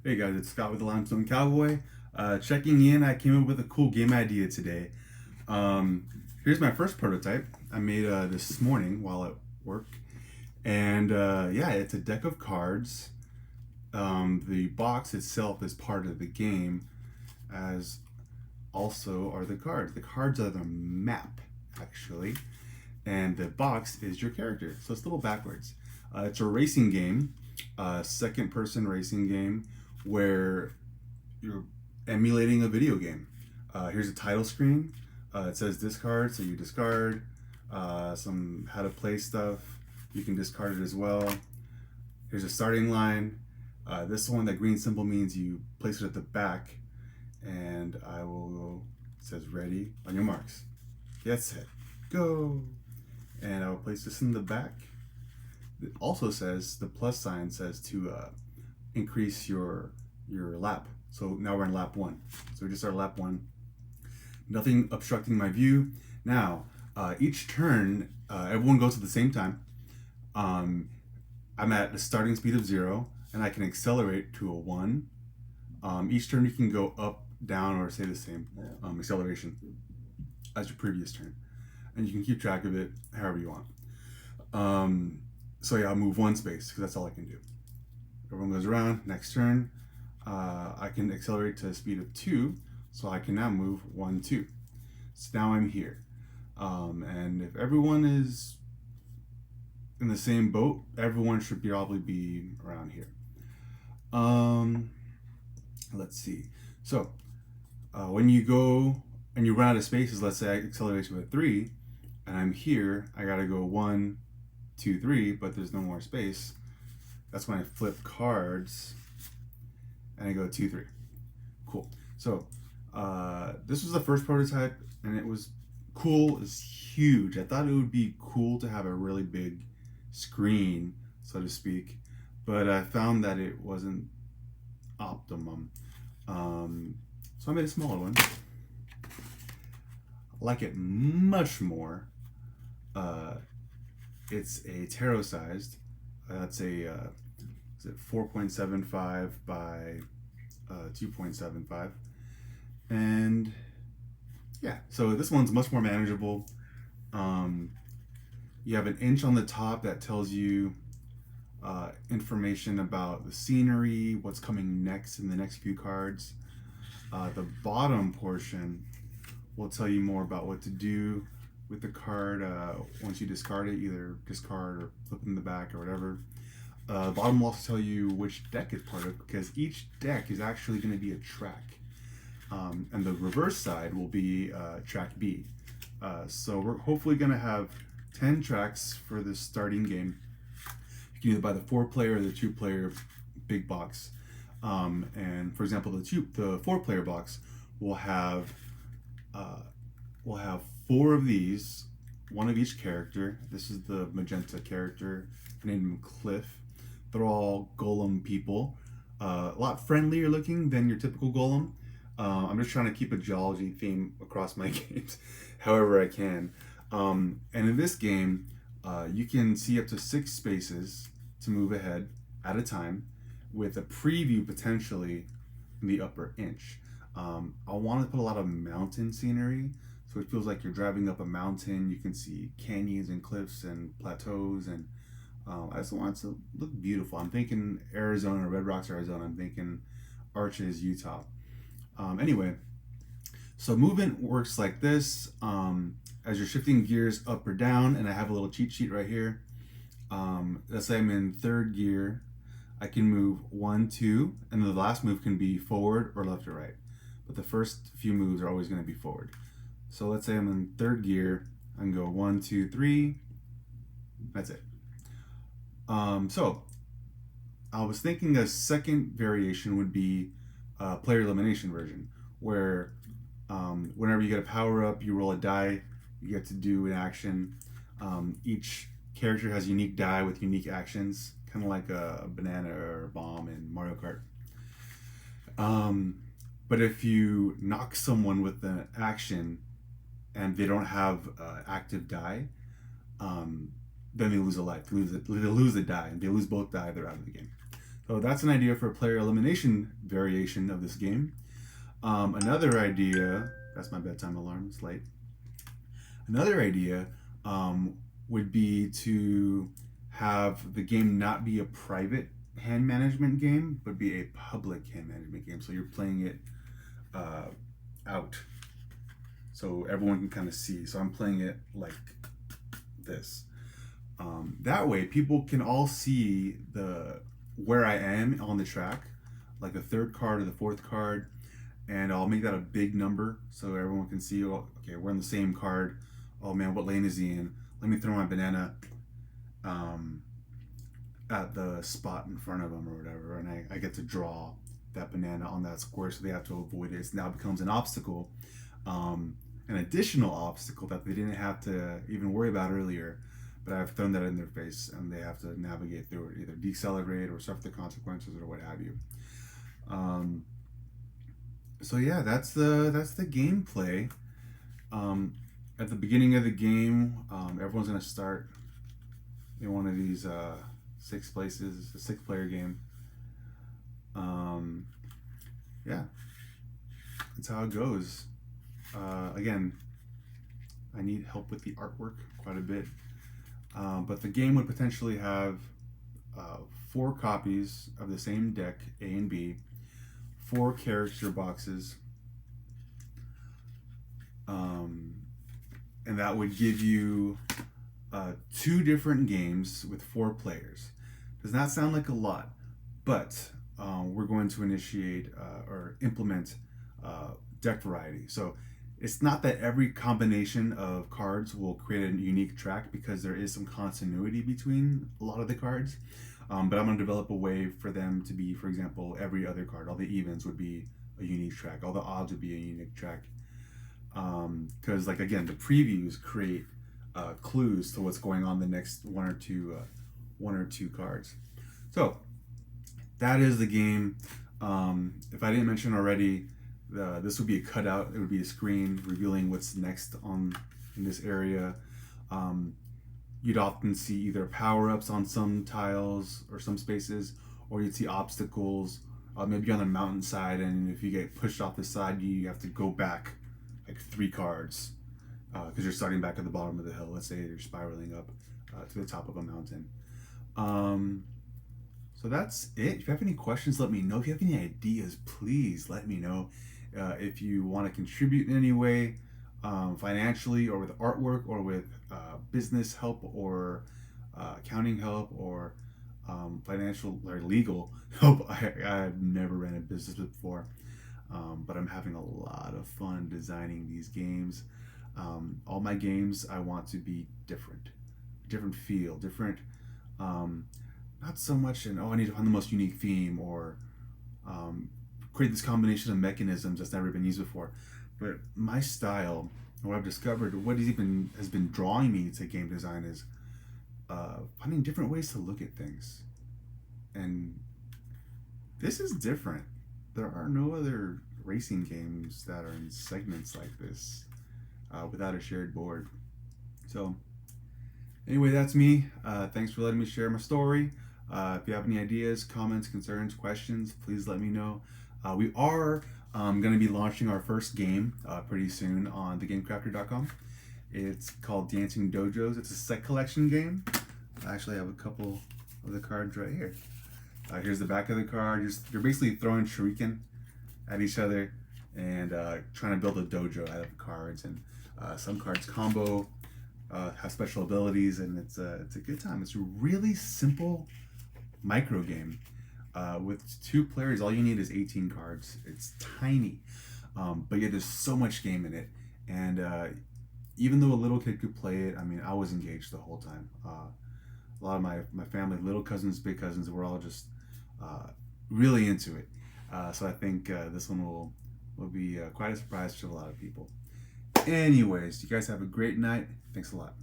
Hey guys, it's Scott with the Limestone Cowboy. Checking in, I came up with a cool game idea today. Um, Here's my first prototype I made this morning while at work. And yeah, it's a deck of cards. The box itself is part of the game, as also are the cards. The cards are the map, actually. And the box is your character. So it's a little backwards. It's a racing game, second person racing game where you're emulating a video game. Here's a title screen. It says discard, so you discard. Some how to play stuff. You can discard it as well. Here's a starting line. This one, that green symbol means you place it at the back. And I will go, it says ready on your marks. Get set, go. And I will place this in the back. It also says, the plus sign says to increase your lap. So now we're in lap 1. So we just started lap 1. Nothing obstructing my view. Now, each turn, everyone goes at the same time. I'm at a starting speed of 0, and I can accelerate to a 1. Each turn you can go up, down, or say the same acceleration as your previous turn. And you can keep track of it however you want. So yeah, I'll move 1 space because that's all I can do. Everyone goes around. Next turn, I can accelerate to a speed of 2, so I can now move 1, 2. So now I'm here. And if everyone is in the same boat, everyone should probably be around here. Let's see. So when you go and you run out of spaces, let's say I accelerate to a 3, and I'm here, I gotta go 1, 2, 3, but there's no more space. That's when I flip cards and I go 2, 3. Cool. So this was the first prototype, and it was cool. It's huge. I thought it would be cool to have a really big screen, so to speak, but I found that it wasn't optimum. So I made a smaller one. I like it much more. It's a tarot sized. That's a is it 4.75 by 2.75, and yeah. So this one's much more manageable. You have an inch on the top that tells you information about the scenery, what's coming next in the next few cards. The bottom portion will tell you more about what to do with the card once you discard it, either discard or flip it in the back or whatever. Bottom will also tell you which deck it's part of, because each deck is actually going to be a track. And the reverse side will be track B. So we're hopefully going to have 10 tracks for this starting game. You can either buy the 4-player or the 2-player big box. And for example, the 4-player box will have 4 of these, 1 of each character. This is the magenta character. I named him Cliff. They're all golem people. A lot friendlier looking than your typical golem. I'm just trying to keep a geology theme across my games however I can. And in this game, you can see up to 6 spaces to move ahead at a time, with a preview potentially in the upper inch. I want to put a lot of mountain scenery, so it feels like you're driving up a mountain. You can see canyons and cliffs and plateaus, and I just want it to look beautiful. I'm thinking Arizona, Red Rocks, Arizona. I'm thinking Arches, Utah. Anyway, so movement works like this. As you're shifting gears up or down, and I have a little cheat sheet right here. Let's say I'm in 3rd gear. I can move 1, 2, and the last move can be forward or left or right. But the first few moves are always going to be forward. So let's say I'm in 3rd gear. I can go 1, 2, 3. That's it. So I was thinking a second variation would be a player elimination version, where whenever you get a power up, you roll a die. You get to do an action. Each character has unique die with unique actions, kind of like a banana or a bomb in Mario Kart. But if you knock someone with an action and they don't have active die, then they lose a life. They lose a die, and they lose both die, they're out of the game. So that's an idea for a player elimination variation of this game. Another idea, that's my bedtime alarm, it's late. Another idea would be to have the game not be a private hand management game, but be a public hand management game. So you're playing it uh, out, so everyone can kind of see. So I'm playing it like this. That way, people can all see the where I am on the track, like the third card or the fourth card, and I'll make that a big number so everyone can see. Oh, okay, we're on the same card. Oh man, what lane is he in? Let me throw my banana um, at the spot in front of them or whatever, and I get to draw that banana on that square, so they have to avoid it. It now becomes an obstacle, an additional obstacle that they didn't have to even worry about earlier. But I've thrown that in their face, and they have to navigate through it, either decelerate or suffer the consequences or what have you. Um, so yeah, that's the gameplay. At the beginning of the game, everyone's gonna start in one of these 6 places. It's a 6-player game. Yeah, that's how it goes. Again, I need help with the artwork quite a bit. But the game would potentially have 4 copies of the same deck, A and B, 4 character boxes, and that would give you 2 different games with 4 players. Does not sound like a lot, but we're going to initiate or implement deck variety. So it's not that every combination of cards will create a unique track, because there is some continuity between a lot of the cards. But I'm going to develop a way for them to be, for example, every other card, all the evens would be a unique track, all the odds would be a unique track. Because, like, again, the previews create clues to what's going on the next one or two cards. So that is the game. If I didn't mention already, this would be a cutout. It would be a screen revealing what's next in this area. You'd often see either power-ups on some tiles or some spaces, or you'd see obstacles, maybe on the mountainside, and if you get pushed off the side, you have to go back like 3 cards because you're starting back at the bottom of the hill. Let's say you're spiraling up to the top of a mountain. So that's it. If you have any questions, let me know. If you have any ideas, please let me know. If you want to contribute in any way, financially or with artwork or with business help or accounting help or financial or legal help. I've never ran a business before, but I'm having a lot of fun designing these games. All my games I want to be different feel, different. Not so much in, oh, I need to find the most unique theme or create this combination of mechanisms that's never been used before. But my style, what I've discovered, what has been drawing me to game design is finding different ways to look at things. And this is different. There are no other racing games that are in segments like this without a shared board. So anyway, that's me. Thanks for letting me share my story. If you have any ideas, comments, concerns, questions, please let me know. We are going to be launching our first game pretty soon on thegamecrafter.com. It's called Dancing Dojos. It's a set collection game. I actually have a couple of the cards right here. Here's the back of the card. You're basically throwing shuriken at each other and trying to build a dojo out of the cards. And some cards combo, have special abilities, and it's a good time. It's a really simple micro game. With 2 players, all you need is 18 cards. It's tiny, but yet there's so much game in it. And even though a little kid could play it, I mean, I was engaged the whole time. A lot of my family, little cousins, big cousins, we're all just really into it. So I think this one will be quite a surprise to a lot of people. Anyways, you guys have a great night. Thanks a lot.